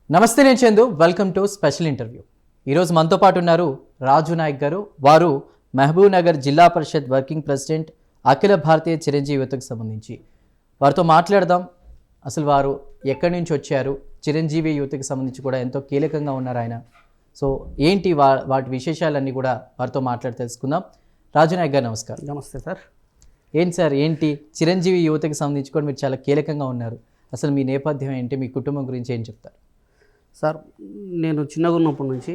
నమస్తే, నేను Chandu. Welcome to special interview. ఈరోజు మనతో పాటు ఉన్నారు రాజు నాయక్ గారు. వారు మహబూబ్ నగర్ జిల్లా పరిషత్ వర్కింగ్ ప్రెసిడెంట్, అఖిల భారతీయ చిరంజీవి యువతకు సంబంధించి. వారితో మాట్లాడదాం. అసలు వారు ఎక్కడి నుంచి వచ్చారు, చిరంజీవి యువతకు సంబంధించి కూడా ఎంతో కీలకంగా ఉన్నారు ఆయన. సో ఏంటి వాటి విశేషాలన్నీ కూడా వారితో మాట్లాడి తెలుసుకుందాం. రాజు నాయక్ గారు నమస్కారం. నమస్తే సార్. ఏంటి సార్, ఏంటి చిరంజీవి యువతకు సంబంధించి కూడా మీరు చాలా కీలకంగా ఉన్నారు. అసలు మీ నేపథ్యం ఏంటి, మీ కుటుంబం గురించి ఏం చెప్తారు? సార్, నేను చిన్నగా ఉన్నప్పటి నుంచి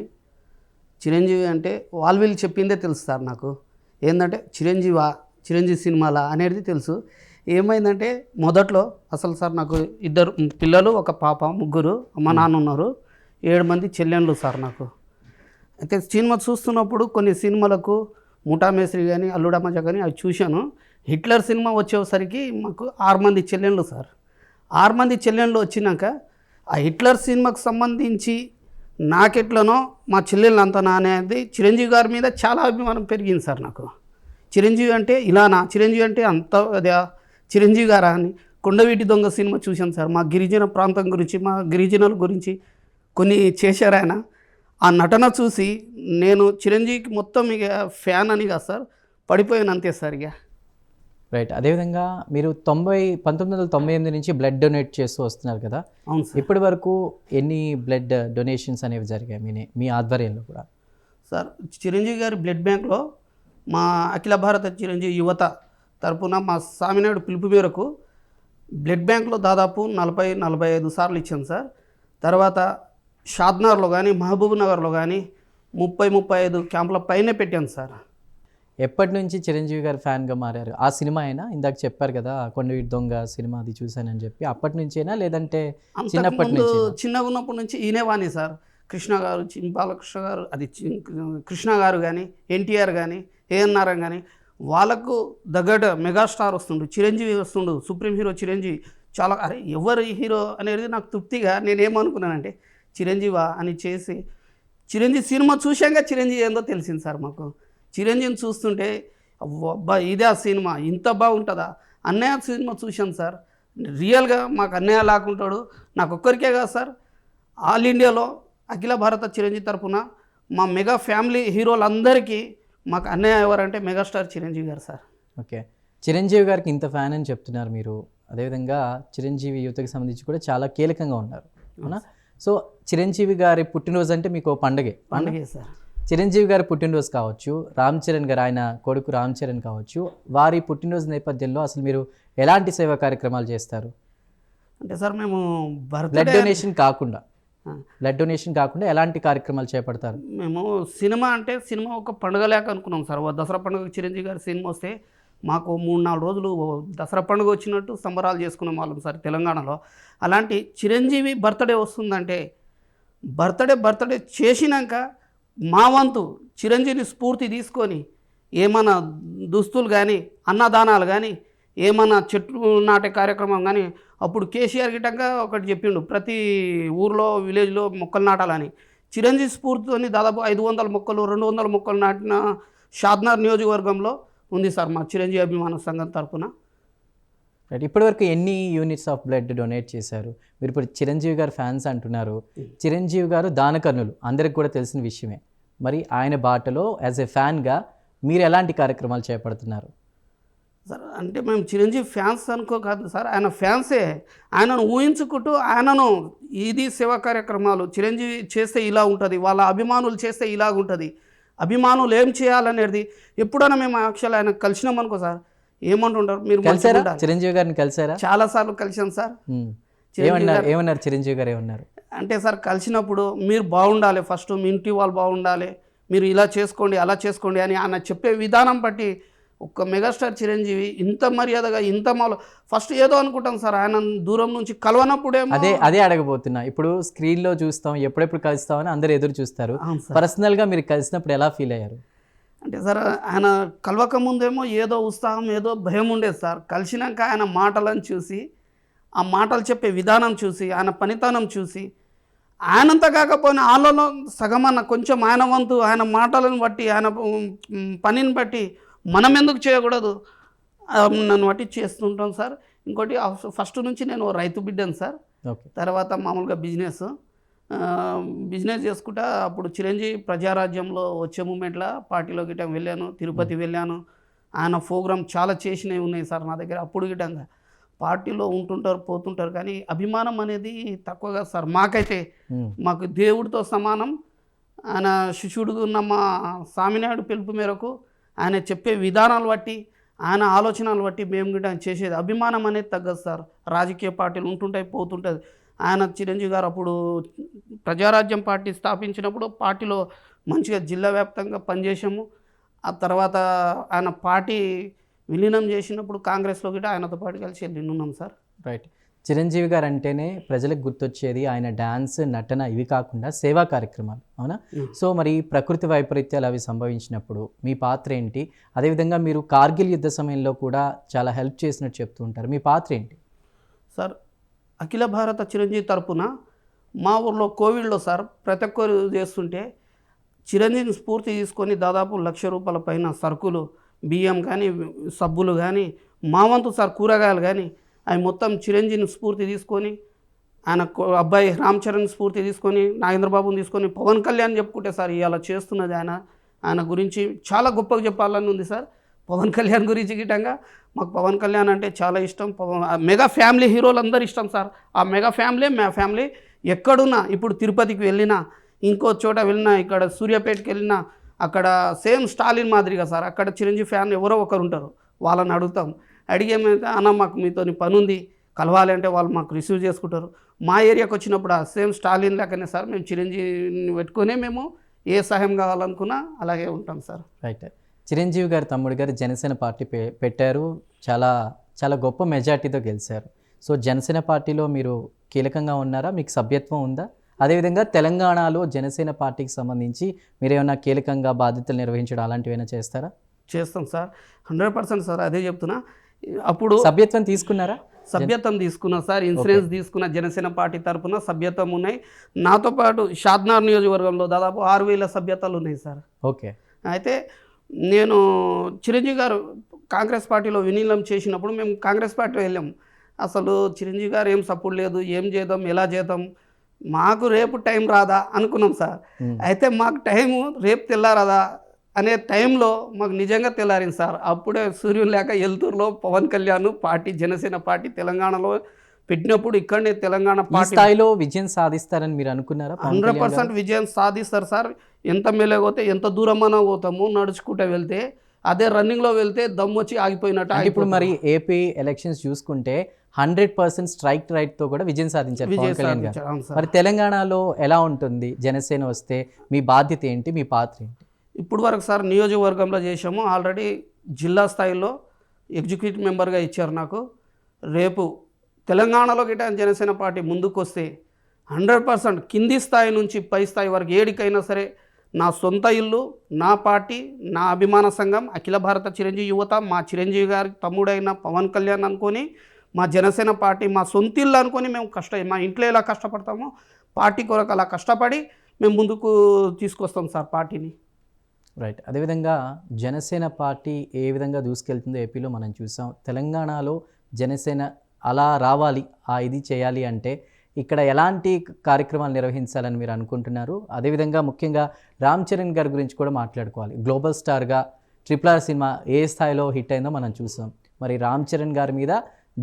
చిరంజీవి అంటే వీళ్ళు చెప్పిందే తెలుసు సార్. నాకు ఏంటంటే చిరంజీవి సినిమాలా అనేది తెలుసు. ఏమైందంటే మొదట్లో అసలు సార్ నాకు 2 పిల్లలు, ఒక పాప, ముగ్గురు, అమ్మ నాన్న ఉన్నారు, 7 మంది చెల్లెళ్ళు సార్ నాకు. అయితే సినిమా చూస్తున్నప్పుడు కొన్ని సినిమాలకు ముఠా మేస్త్రి కానీ, అల్లుడా మజా కానీ అవి చూశాను. హిట్లర్ సినిమా వచ్చేసరికి మాకు 6 మంది చెల్లెళ్ళు సార్. 6 మంది చెల్లెళ్ళు వచ్చినాక ఆ హిట్లర్ సినిమాకు సంబంధించి నాకెట్లనో మా చెల్లెళ్ళు అంత నానేది చిరంజీవి గారి మీద చాలా అభిమానం పెరిగింది సార్ నాకు. చిరంజీవి అంటే ఇలానా, చిరంజీవి అంటే అంత అదే చిరంజీవి గారా అని. కొండవీటి దొంగ సినిమా చూశాను సార్. మా గిరిజన ప్రాంతం గురించి, మా గిరిజనుల గురించి కొన్ని చేశారు ఆయన. ఆ నటన చూసి నేను చిరంజీవికి మొత్తం ఇక ఫ్యాన్ అని కాదు సార్, పడిపోయాను అంతే సార్ ఇక. రైట్. అదేవిధంగా మీరు 1998 నుంచి బ్లడ్ డొనేట్ చేస్తూ వస్తున్నారు కదా. అవును సార్. ఇప్పటి వరకు ఎన్ని బ్లడ్ డొనేషన్స్ అనేవి జరిగాయి మీ ఆధ్వర్యంలో కూడా? సార్, చిరంజీవి గారి బ్లడ్ బ్యాంక్లో మా అఖిల భారత చిరంజీవి యువత తరపున మా స్వామినాయుడు పిలుపు మేరకు బ్లడ్ బ్యాంక్లో దాదాపు 40-45 సార్లు ఇచ్చాను సార్. తర్వాత షాద్నగర్లో కానీ, మహబూబ్ నగర్లో కానీ 30-35 క్యాంపుల పైనే పెట్టాను సార్. ఎప్పటి నుంచి చిరంజీవి గారు ఫ్యాన్గా మారారు? ఆ సినిమా అయినా ఇందాక చెప్పారు కదా, కొండవీటి దొంగ సినిమా అది చూశానని చెప్పి, అప్పటి నుంచేనా లేదంటే చిన్నప్పటి నుంచి? చిన్నగా ఉన్నప్పటి నుంచి ఈయనే వాణి సార్. కృష్ణ గారు, బాలకృష్ణ గారు, కృష్ణ గారు కానీ, ఎన్టీఆర్ కానీ, ఏఎన్ఆర్ కానీ వాళ్ళకు దగ్గర మెగాస్టార్ వస్తుండు, చిరంజీవి వస్తుండు, సుప్రీం హీరో చిరంజీవి. చాలా అరే ఎవరు హీరో అనేది నాకు తృప్తిగా నేనేమనుకున్నానంటే చిరంజీవా అని చేసి, చిరంజీవి సినిమా చూశాక చిరంజీవి ఏందో తెలిసింది సార్ మాకు. చిరంజీవిని చూస్తుంటే అబ్బా ఇదే ఆ సినిమా, ఇంత బాగుంటుందా. అన్నయ్య సినిమా చూశాను సార్. రియల్గా మాకు అన్నయ్య లాక్కుంటాడు. నాకు ఒక్కరికే కాదు సార్, ఆల్ ఇండియాలో అఖిల భారత చిరంజీవి తరఫున మా మెగా ఫ్యామిలీ హీరోలందరికీ మాకు అన్నయ్య ఎవరంటే మెగాస్టార్ చిరంజీవి గారు సార్. ఓకే. చిరంజీవి గారికి ఇంత ఫ్యాన్ అని చెప్తున్నారు మీరు. అదేవిధంగా చిరంజీవి యువతకి సంబంధించి కూడా చాలా కీలకంగా ఉన్నారు, అవునా? సో చిరంజీవి గారి పుట్టినరోజు అంటే మీకు పండగే సార్. చిరంజీవి గారి పుట్టినరోజు కావచ్చు, రామ్ చరణ్ గారు, ఆయన కొడుకు రామ్ చరణ్ కావచ్చు, వారి పుట్టినరోజు నేపథ్యంలో అసలు మీరు ఎలాంటి సేవా కార్యక్రమాలు చేస్తారు? అంటే సార్ మేము బ్లడ్ డొనేషన్ కాకుండా ఎలాంటి కార్యక్రమాలు చేపడతారు? మేము సినిమా అంటే సినిమా ఒక పండుగ లేక అనుకున్నాం సార్. దసరా పండుగ చిరంజీవి గారి సినిమా వస్తే మాకు 3-4 రోజులు దసరా పండుగ వచ్చినట్టు సంబరాలు చేసుకునే వాళ్ళం సార్ తెలంగాణలో. అలాంటి చిరంజీవి బర్త్డే వస్తుందంటే బర్త్డే చేసినాక మా వంతు చిరంజీవి స్ఫూర్తి తీసుకొని ఏమన్నా దుస్తులు కానీ, అన్నదానాలు కానీ, ఏమన్నా చెట్లు నాటే కార్యక్రమం కానీ, అప్పుడు కేసీఆర్ గిట్టంగా ఒకటి చెప్పిండు, ప్రతి ఊర్లో విలేజ్లో మొక్కలు నాటాలని. చిరంజీవి స్ఫూర్తితోని దాదాపు 500 మొక్కలు, 200 మొక్కలు నాటిన షాద్నగర్ నియోజకవర్గంలో ఉంది సార్ మా చిరంజీవి అభిమాన సంఘం తరఫున. రైట్. ఇప్పటివరకు ఎన్ని యూనిట్స్ ఆఫ్ బ్లడ్ డొనేట్ చేశారు? మీరు ఇప్పుడు చిరంజీవి గారు ఫ్యాన్స్ అంటున్నారు. చిరంజీవి గారు దానకర్ణులు అందరికి కూడా తెలిసిన విషయమే. మరి ఆయన బాటలో యాజ్ ఎ ఫ్యాన్గా మీరు ఎలాంటి కార్యక్రమాలు చేపడుతున్నారు? సార్ అంటే మేము చిరంజీవి ఫ్యాన్స్ అనుకోకాదు సార్, ఆయన ఫ్యాన్సే. ఆయనను ఊహించుకుంటూ ఆయనను ఇది సేవా కార్యక్రమాలు చిరంజీవి చేస్తే ఇలా ఉంటుంది, వాళ్ళ అభిమానులు చేస్తే ఇలాగుంటుంది, అభిమానులు ఏం చేయాలనేది ఎప్పుడైనా మేము యాక్చువల్ ఆయన కలిసినామనుకో సార్, ఏమంటుంటారు మీరు చిరంజీవి గారిని కలిసారా? చాలాసార్లు కలిసాను సార్. ఏమన్నారు చిరంజీవి గారు? ఏమన్నారు అంటే సార్, కలిసినప్పుడు మీరు బాగుండాలి, ఫస్ట్ మీ ఇంటి వాళ్ళు బాగుండాలి, మీరు ఇలా చేసుకోండి అలా చేసుకోండి అని ఆయన చెప్పే విధానం బట్టి ఒక్క మెగాస్టార్ చిరంజీవి ఇంత మర్యాదగా ఇంత మాలో ఫస్ట్ ఏదో అనుకుంటాం సార్, ఆయన దూరం నుంచి కలవనప్పుడేమో. అదే అడగబోతున్నా. ఇప్పుడు స్క్రీన్లో చూస్తాం, ఎప్పుడెప్పుడు కలుస్తామని అందరూ ఎదురు చూస్తారు. పర్సనల్గా మీరు కలిసినప్పుడు ఎలా ఫీల్ అయ్యారు? అంటే సార్, ఆయన కలవక ముందేమో ఏదో ఉత్సాహం, ఏదో భయం ఉండేది సార్. కలిసినాక ఆయన మాటలను చూసి, ఆ మాటలు చెప్పే విధానం చూసి, ఆయన పనితనం చూసి, ఆయనంతా కాకపోయినా వాళ్ళలో సగమన్న కొంచెం ఆయన వంతు ఆయన మాటలను బట్టి, ఆయన పనిని బట్టి మనం ఎందుకు చేయకూడదు, నన్ను బట్టి చేస్తుంటాం సార్. ఇంకోటి ఫస్ట్ నుంచి నేను రైతు బిడ్డను సార్. తర్వాత మామూలుగా బిజినెస్ బిజినెస్ చేసుకుంటా అప్పుడు చిరంజీవి ప్రజారాజ్యంలో వచ్చే మూమెంట్లో పార్టీలో గిట్ట వెళ్ళాను, తిరుపతి వెళ్ళాను. ఆయన ప్రోగ్రామ్ చాలా చేసినవి ఉన్నాయి సార్ నా దగ్గర. అప్పుడు గిట్టంగా పార్టీలో ఉంటుంటారు పోతుంటారు, కానీ అభిమానం అనేది తక్కువగా సార్. మాకైతే మాకు దేవుడితో సమానం. ఆయన శిష్యుడు ఉన్న మా స్వామినాయుడు పిలుపు మేరకు ఆయన చెప్పే విధానాలు బట్టి ఆయన ఆలోచనలు బట్టి మేము గిట్ట చేసేది. అభిమానం అనేది తగ్గదు సార్. రాజకీయ పార్టీలు ఉంటుంటాయి పోతుంటుంది. ఆయన చిరంజీవి గారు అప్పుడు ప్రజారాజ్యం పార్టీ స్థాపించినప్పుడు పార్టీలో మంచిగా జిల్లా వ్యాప్తంగా పనిచేసాము. ఆ తర్వాత ఆయన పార్టీ విలీనం చేసినప్పుడు కాంగ్రెస్లో గిట్ట ఆయనతో పాటు కలిసి ఉన్నాం సార్. రైట్. చిరంజీవి గారు అంటేనే ప్రజలకు గుర్తొచ్చేది ఆయన డ్యాన్స్, నటన, ఇవి కాకుండా సేవా కార్యక్రమాలు, అవునా? సో మరి ప్రకృతి వైపరీత్యాలు అవి సంభవించినప్పుడు మీ పాత్ర ఏంటి? అదేవిధంగా మీరు కార్గిల్ యుద్ధ సమయంలో కూడా చాలా హెల్ప్ చేసినట్టు చెప్తూ ఉంటారు. మీ పాత్ర ఏంటి సార్? అఖిల భారత చిరంజీవి తరపున మా ఊర్లో కోవిడ్లో సార్ ప్రతి ఒక్కరు చేస్తుంటే చిరంజీవిని స్ఫూర్తి తీసుకొని దాదాపు ₹1,00,000 పైన సరుకులు, బియ్యం కానీ, సబ్బులు కానీ, మా వంతు సార్ కూరగాయలు కానీ అవి మొత్తం చిరంజీవిని స్ఫూర్తి తీసుకొని, ఆయన అబ్బాయి రామ్ చరణ్ స్ఫూర్తి తీసుకొని, నాగేంద్రబాబుని తీసుకొని, పవన్ కళ్యాణ్ చెప్పుకుంటే సార్ ఇవాళ చేస్తున్నది ఆయన గురించి చాలా గొప్పగా చెప్పాలని ఉంది సార్. పవన్ కళ్యాణ్ గురించి గిట్టంగా మాకు పవన్ కళ్యాణ్ అంటే చాలా ఇష్టం. మెగా ఫ్యామిలీ హీరోలు అందరూ ఇష్టం సార్. ఆ మెగా ఫ్యామిలీ మా ఫ్యామిలీ. ఎక్కడున్నా, ఇప్పుడు తిరుపతికి వెళ్ళినా, ఇంకో చోట వెళ్ళినా, ఇక్కడ సూర్యాపేటకి వెళ్ళినా, అక్కడ సేమ్ స్టాలిన్ మాదిరిగా సార్ అక్కడ చిరంజీవి ఫ్యాన్ ఎవరో ఒకరు ఉంటారు. వాళ్ళని అడుగుతాం. అడిగేమైతే అన్న మాకు మీతో పని ఉంది కలవాలి అంటే వాళ్ళు మాకు రిసీవ్ చేసుకుంటారు. మా ఏరియాకి వచ్చినప్పుడు ఆ సేమ్ స్టాలిన్ లాగానే సార్ మేము చిరంజీవిని పెట్టుకునే మేము ఏ సహాయం కావాలనుకున్నా అలాగే ఉంటాం సార్. రైట్. చిరంజీవి గారి తమ్ముడు గారు జనసేన పార్టీ పెట్టారు, చాలా చాలా గొప్ప మెజార్టీతో గెలిచారు. సో జనసేన పార్టీలో మీరు కీలకంగా ఉన్నారా? మీకు సభ్యత్వం ఉందా? అదేవిధంగా తెలంగాణలో జనసేన పార్టీకి సంబంధించి మీరు ఏమైనా కీలకంగా బాధ్యతలు నిర్వహించడం అలాంటివి ఏమైనా చేస్తారా? చేస్తాం సార్, 100% సార్. అదే చెప్తున్నా. అప్పుడు సభ్యత్వం తీసుకున్నారా? సభ్యత్వం తీసుకున్నా సార్, ఇన్సూరెన్స్ తీసుకున్న. జనసేన పార్టీ తరఫున సభ్యత్వం ఉన్నాయి. నాతో పాటు షాద్నార్ నియోజకవర్గంలో దాదాపు 6,000 సభ్యతలు ఉన్నాయి సార్. ఓకే. అయితే నేను చిరంజీవి గారు కాంగ్రెస్ పార్టీలో విలీనం చేసినప్పుడు మేము కాంగ్రెస్ పార్టీ వెళ్ళాము. అసలు చిరంజీవి గారు ఏం సపోర్ట్ లేదు, ఏం చేద్దాం, ఎలా చేద్దాం, మాకు రేపు టైం రాదా అనుకున్నాం సార్. అయితే మాకు టైము రేపు తెల్లారదా అనే టైంలో మాకు నిజంగా తెల్లారింది సార్. అప్పుడే సూర్యుని లేక ఎల్తూరులో పవన్ కళ్యాణ్ పార్టీ, జనసేన పార్టీ తెలంగాణలో పెట్టినప్పుడు ఇక్కడనే తెలంగాణ పార్టీ స్థాయిలో విజయం సాధిస్తారని మీరు అనుకున్నారా? 100% విజయం సాధిస్తారు సార్. ఎంత మేలేకపోతే ఎంత దూరమన్నా పోతాము నడుచుకుంటూ వెళ్తే. అదే రన్నింగ్లో వెళ్తే దమ్ము వచ్చి ఆగిపోయినట్టు. ఇప్పుడు మరి ఏపీ ఎలక్షన్స్ చూసుకుంటే 100% స్ట్రైక్ రైట్తో కూడా విజయం సాధించారు పవన్ కళ్యాణ్ గారు. మరి తెలంగాణలో ఎలా ఉంటుంది? జనసేన వస్తే మీ బాధ్యత ఏంటి, మీ పాత్ర ఏంటి? ఇప్పుడు వరకు సార్ నియోజకవర్గంలో చేసాము. ఆల్రెడీ జిల్లా స్థాయిలో ఎగ్జిక్యూటివ్ మెంబర్గా ఇచ్చారు నాకు. రేపు తెలంగాణలో గిట్ట జనసేన పార్టీ ముందుకు వస్తే 100% కింది స్థాయి నుంచి పై స్థాయి వరకు ఏడికైనా సరే నా సొంత ఇల్లు, నా పార్టీ, నా అభిమాన సంఘం అఖిల భారత చిరంజీవి యువత, మా చిరంజీవి గారి తమ్ముడైన పవన్ కళ్యాణ్ అనుకొని, మా జనసేన పార్టీ మా సొంత ఇల్లు అనుకొని మేము మా ఇంట్లో ఎలా కష్టపడతామో పార్టీ కొరకు అలా కష్టపడి మేము ముందుకు తీసుకొస్తాం సార్ పార్టీని. రైట్. అదేవిధంగా జనసేన పార్టీ ఏ విధంగా దూసుకెళ్తుందో ఏపీలో మనం చూసాం. తెలంగాణలో జనసేన అలా రావాలి, ఇది చేయాలి అంటే ఇక్కడ ఎలాంటి కార్యక్రమాలు నిర్వహించాలని మీరు అనుకుంటున్నారు? అదేవిధంగా ముఖ్యంగా రామ్ చరణ్ గారి గురించి కూడా మాట్లాడుకోవాలి. గ్లోబల్ స్టార్గా RRR సినిమా ఏ స్థాయిలో హిట్ అయిందో మనం చూసాం. మరి రామ్ చరణ్ గారి మీద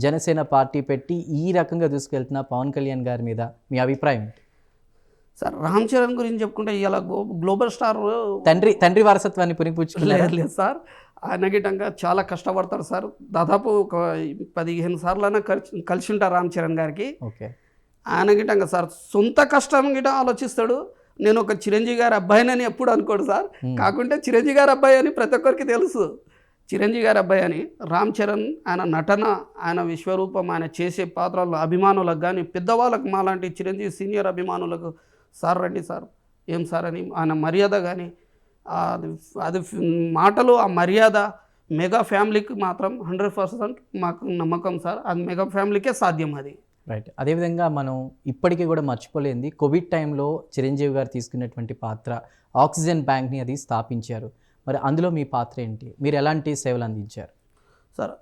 జనసేన పార్టీ పెట్టి ఈ రకంగా దూసుకెళ్తున్న పవన్ కళ్యాణ్ గారి మీద మీ అభిప్రాయం ఏంటి? సార్ రామ్ చరణ్ గురించి చెప్పుకుంటే ఇలా గ్లోబల్ స్టార్ తండ్రి వారసత్వాన్ని పునిపుచ్చుకోలేదు సార్. ఆయన గిట్టంగా చాలా కష్టపడతారు సార్. దాదాపు ఒక 15 సార్లైనా కలిసి ఉంటారు రామ్ చరణ్ గారికి. ఓకే. ఆయన గిట్టంగా సార్ సొంత కష్టం గిట్ట ఆలోచిస్తాడు. నేను ఒక చిరంజీవి గారి అబ్బాయినని ఎప్పుడు అనుకోడు సార్. కాకుంటే చిరంజీవి గారి అబ్బాయి అని ప్రతి ఒక్కరికి తెలుసు. చిరంజీవి గారి అబ్బాయి అని. రామ్ చరణ్ ఆయన నటన, ఆయన విశ్వరూపం, ఆయన చేసే పాత్రల్లో అభిమానులకు కానీ, పెద్దవాళ్ళకు మాలాంటి చిరంజీవి సీనియర్ అభిమానులకు సార్ రండి సార్, ఏం సార్ అని ఆయన మర్యాద కానీ అది మాటలు, ఆ మర్యాద మెగా ఫ్యామిలీకి మాత్రం 100% మాకు నమ్మకం సార్. అది మెగా ఫ్యామిలీకే సాధ్యం అది. రైట్. అదేవిధంగా మనం ఇప్పటికీ కూడా మర్చిపోలేంది కోవిడ్ టైంలో చిరంజీవి గారు తీసుకున్నటువంటి పాత్ర, ఆక్సిజన్ బ్యాంక్ని అది స్థాపించారు. మరి అందులో మీ పాత్ర ఏంటి? మీరు ఎలాంటి సేవలు అందించారు? సార్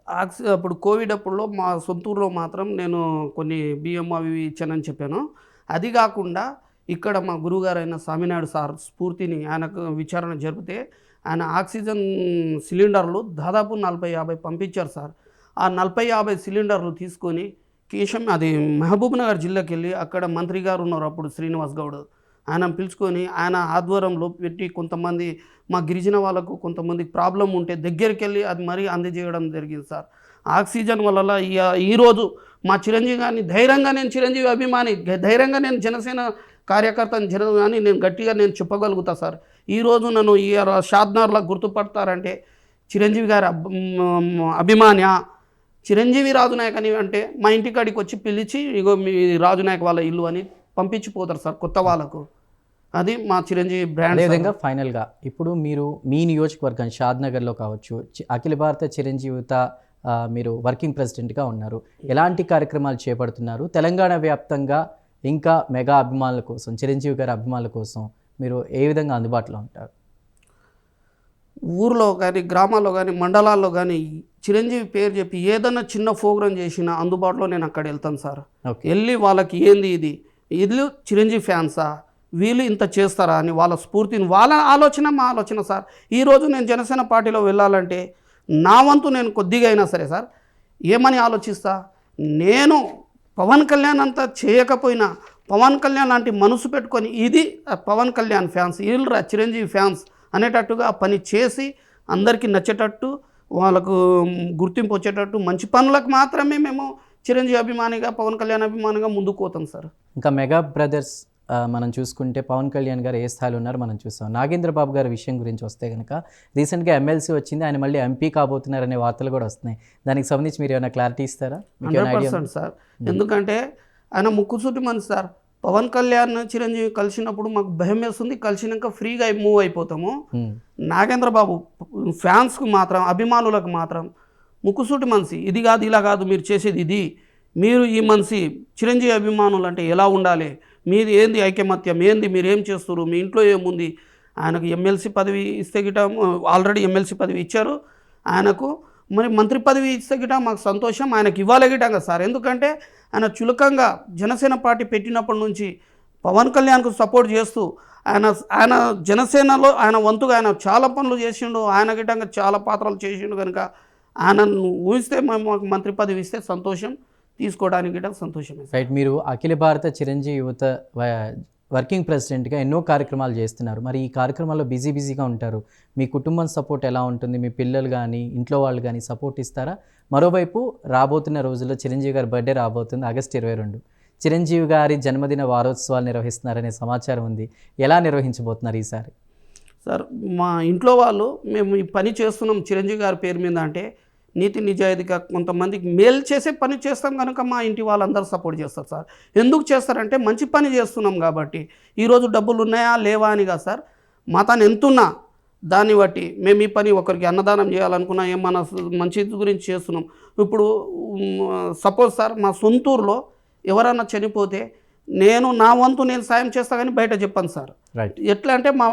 అప్పుడు కోవిడ్ అప్పుడులో మా సొంతూరులో మాత్రం నేను కొన్ని బియ్యం అవి ఇచ్చానని చెప్పాను. అది కాకుండా ఇక్కడ మా గురువుగారైన స్వామినాయుడు సార్ స్ఫూర్తిని ఆయనకు విచారణ జరిపితే ఆయన ఆక్సిజన్ సిలిండర్లు దాదాపు 40-50 పంపించారు సార్. ఆ 40-50 సిలిండర్లు తీసుకొని అది మహబూబ్నగర్ జిల్లాకి వెళ్ళి అక్కడ మంత్రి గారు ఉన్నారు అప్పుడు శ్రీనివాస్ గౌడ్, ఆయన పిలుచుకొని ఆయన ఆధ్వర్యంలో పెట్టి కొంతమంది మా గిరిజన వాళ్ళకు కొంతమందికి ప్రాబ్లం ఉంటే దగ్గరికి వెళ్ళి అది మరీ అందజేయడం జరిగింది సార్. ఆక్సిజన్ వల్ల ఈరోజు మా చిరంజీవి గారిని ధైర్యంగా, నేను చిరంజీవి అభిమాని, ధైర్యంగా నేను జనసేన కార్యకర్తని కానీ నేను గట్టిగా నేను చెప్పగలుగుతా సార్. ఈరోజు నన్ను ఈ షాద్నగర్లో గుర్తుపడతారంటే చిరంజీవి గారి అభిమాన్య, చిరంజీవి రాజునాయక్ అని అంటే మా ఇంటికాడికి వచ్చి పిలిచి ఇగో మీ రాజునాయక్ వాళ్ళ ఇల్లు అని పంపించిపోతారు సార్ కొత్త వాళ్ళకు. అది మా చిరంజీవి బ్రాండ్. అదేవిధంగా ఫైనల్గా ఇప్పుడు మీరు మీ నియోజకవర్గం షాద్నగర్లో కావచ్చు, అఖిల భారత చిరంజీవిత మీరు వర్కింగ్ ప్రెసిడెంట్గా ఉన్నారు. ఎలాంటి కార్యక్రమాలు చేపడుతున్నారు? తెలంగాణ వ్యాప్తంగా ఇంకా మెగా అభిమానుల కోసం, చిరంజీవి గారి అభిమానుల కోసం మీరు ఏ విధంగా అందుబాటులో ఉంటారు? ఊర్లో కానీ, గ్రామాల్లో కానీ, మండలాల్లో కానీ చిరంజీవి పేరు చెప్పి ఏదన్నా చిన్న ప్రోగ్రాం చేసినా అందుబాటులో నేను అక్కడ వెళ్తాను సార్. వెళ్ళి వాళ్ళకి ఏంది ఇది వీళ్ళు చిరంజీవి ఫ్యాన్సా, వీళ్ళు ఇంత చేస్తారా అని వాళ్ళ స్ఫూర్తిని, వాళ్ళ ఆలోచన మా ఆలోచన సార్. ఈరోజు నేను జనసేన పార్టీలో వెళ్ళాలంటే నా వంతు నేను కొద్దిగా అయినా సరే సార్ ఏమని ఆలోచిస్తా, నేను పవన్ కళ్యాణ్ అంతా చేయకపోయినా పవన్ కళ్యాణ్ లాంటి మనసు పెట్టుకొని ఇది పవన్ కళ్యాణ్ ఫ్యాన్స్, వీళ్ళు చిరంజీవి ఫ్యాన్స్ అనేటట్టుగా పని చేసి అందరికీ నచ్చేటట్టు, వాళ్ళకు గుర్తింపు వచ్చేటట్టు మంచి పనులకు మాత్రమే మేము చిరంజీవి అభిమానిగా, పవన్ కళ్యాణ్ అభిమానిగా ముందుకు పోతాం సార్. ఇంకా మెగా బ్రదర్స్ మనం చూసుకుంటే పవన్ కళ్యాణ్ గారు ఏ స్థాయిలో ఉన్నారో మనం చూస్తాం. నాగేంద్ర బాబు గారి విషయం గురించి వస్తే కనుక రీసెంట్గా ఎమ్మెల్సీ వచ్చింది, ఆయన మళ్ళీ ఎంపీ కాబోతున్నారనే వార్తలు కూడా వస్తున్నాయి. దానికి సంబంధించి మీరు ఏమైనా క్లారిటీ ఇస్తారా? 100% సార్. ఎందుకంటే ఆయన ముక్కుసూటి మనిషి సార్. పవన్ కళ్యాణ్ చిరంజీవి కలిసినప్పుడు మాకు భయం వేస్తుంది, కలిసినాక ఫ్రీగా మూవ్ అయిపోతాము. నాగేంద్ర బాబు ఫ్యాన్స్కు మాత్రం, అభిమానులకు మాత్రం ముక్కుసూటి మనిషి. ఇది కాదు, ఇలా కాదు, మీరు చేసేది ఇది, మీరు ఈ మనిషి చిరంజీవి అభిమానులు అంటే ఎలా ఉండాలి, మీది ఏంది ఐకమత్యం, ఏంది మీరు ఏం చేస్తారు, మీ ఇంట్లో ఏముంది. ఆయనకు ఎమ్మెల్సీ పదవి ఇస్తే గిట ఆల్రెడీ ఎమ్మెల్సీ పదవి ఇచ్చారు ఆయనకు, మరి మంత్రి పదవి ఇస్తే గిట మాకు సంతోషం, ఆయనకు ఇవ్వాలి గిటంగా సార్. ఎందుకంటే ఆయన చులకంగా జనసేన పార్టీ పెట్టినప్పటి నుంచి పవన్ కళ్యాణ్కు సపోర్ట్ చేస్తూ ఆయన జనసేనలో ఆయన వంతుగా ఆయన చాలా పనులు చేసిండు, ఆయన గిటంగా చాలా పాత్రలు చేసిండు. కనుక ఆయనను ఊహిస్తే మాకు మంత్రి పదవి ఇస్తే సంతోషం, తీసుకోవడానికి గిట సంతోషమే. రైట్. మీరు అఖిల భారత చిరంజీవి యువత వర్కింగ్ ప్రెసిడెంట్గా ఎన్నో కార్యక్రమాలు చేస్తున్నారు. మరి ఈ కార్యక్రమాల్లో బిజీగా ఉంటారు. మీ కుటుంబం సపోర్ట్ ఎలా ఉంటుంది? మీ పిల్లలు కానీ, ఇంట్లో వాళ్ళు కానీ సపోర్ట్ ఇస్తారా? మరోవైపు రాబోతున్న రోజుల్లో చిరంజీవి గారి బర్త్డే రాబోతుంది ఆగస్టు 22. చిరంజీవి గారి జన్మదిన వారోత్సవాలు నిర్వహిస్తున్నారనే సమాచారం ఉంది. ఎలా నిర్వహించబోతున్నారు ఈసారి? సార్ మా ఇంట్లో వాళ్ళు మేము ఈ పని చేస్తున్నాం చిరంజీవి గారి పేరు మీద అంటే నీతి నిజాయితీగా కొంతమందికి మేలు చేసే పని చేస్తాం కనుక మా ఇంటి వాళ్ళందరూ సపోర్ట్ చేస్తారు సార్. ఎందుకు చేస్తారంటే మంచి పని చేస్తున్నాం కాబట్టి. ఈరోజు డబ్బులు ఉన్నాయా లేవా అని కాదు సార్, మా తాను ఎంతున్నా దాన్ని బట్టి మేము ఈ పని ఒకరికి అన్నదానం చేయాలనుకున్నా, ఏమన్నా మంచి గురించి చేస్తున్నాం. ఇప్పుడు సపోజ్ సార్ మా సొంతూరులో ఎవరన్నా చనిపోతే నేను నా వంతు నేను సాయం చేస్తా కానీ బయట చెప్పాను సార్. ఎట్లా అంటే మా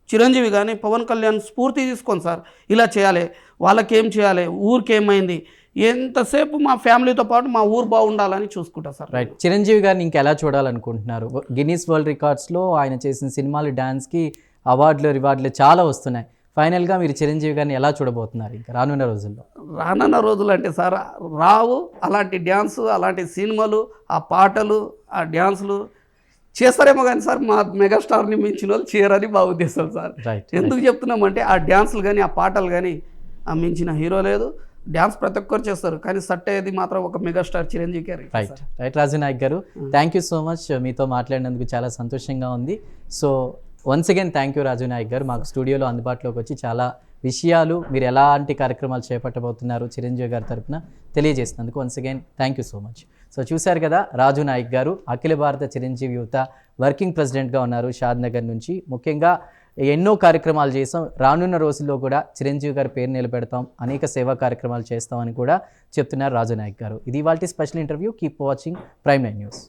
చిరంజీవి కానీ పవన్ కళ్యాణ్ స్ఫూర్తి తీసుకోండి సార్, ఇలా చేయాలి, వాళ్ళకేం చేయాలి, ఊరికి ఏమైంది, ఎంతసేపు మా ఫ్యామిలీతో పాటు మా ఊరు బాగుండాలని చూసుకుంటా సార్. రైట్. చిరంజీవి గారిని ఇంకెలా చూడాలనుకుంటున్నారు? గిన్నీస్ వరల్డ్ రికార్డ్స్లో ఆయన చేసిన సినిమాలు, డాన్స్కి రివార్డులు చాలా వస్తున్నాయి. ఫైనల్గా మీరు చిరంజీవి గారిని ఎలా చూడబోతున్నారు ఇంకా రానున్న రోజుల్లో? రానున్న రోజులు అంటే సార్ రావు అలాంటి డ్యాన్సు, అలాంటి సినిమాలు, ఆ పాటలు, ఆ డ్యాన్సులు చేస్తారేమో కానీ సార్ మా మెగాస్టార్ని మించిన వాళ్ళు చేయరని మా ఉద్దేశం సార్. ఎందుకు చెప్తున్నామంటే ఆ డ్యాన్సులు కానీ, ఆ పాటలు కానీ మించిన హీరో లేదు. డ్యాన్స్ ప్రతి ఒక్కరు చేస్తారు కానీ సట్ అయ్యేది మాత్రం ఒక మెగాస్టార్ చిరంజీవి గారు. రైట్ రాజునాయక్ గారు, థ్యాంక్ యూ సో మచ్. మీతో మాట్లాడినందుకు చాలా సంతోషంగా ఉంది. So once again thank you Raju Naik గారు, మాకు స్టూడియోలో అందుబాటులోకి వచ్చి చాలా విషయాలు, మీరు ఎలాంటి కార్యక్రమాలు చేపట్టబోతున్నారు చిరంజీవి గారి తరఫున తెలియజేసినందుకు once again thank you so much. So చూశారు కదా, రాజునాయక్ గారు అఖిల భారత చిరంజీవి యువత వర్కింగ్ ప్రెసిడెంట్గా ఉన్నారు షాద్నగర్ నుంచి. ముఖ్యంగా ఎన్నో కార్యక్రమాలు చేస్తాం, రానున్న రోజుల్లో కూడా చిరంజీవి గారి పేరు నిలబెడతాం, అనేక సేవా కార్యక్రమాలు చేస్తామని కూడా చెప్తున్నారు రాజునాయక్ గారు. ఇది ఇవాల్టి special interview. Keep watching Prime nine news.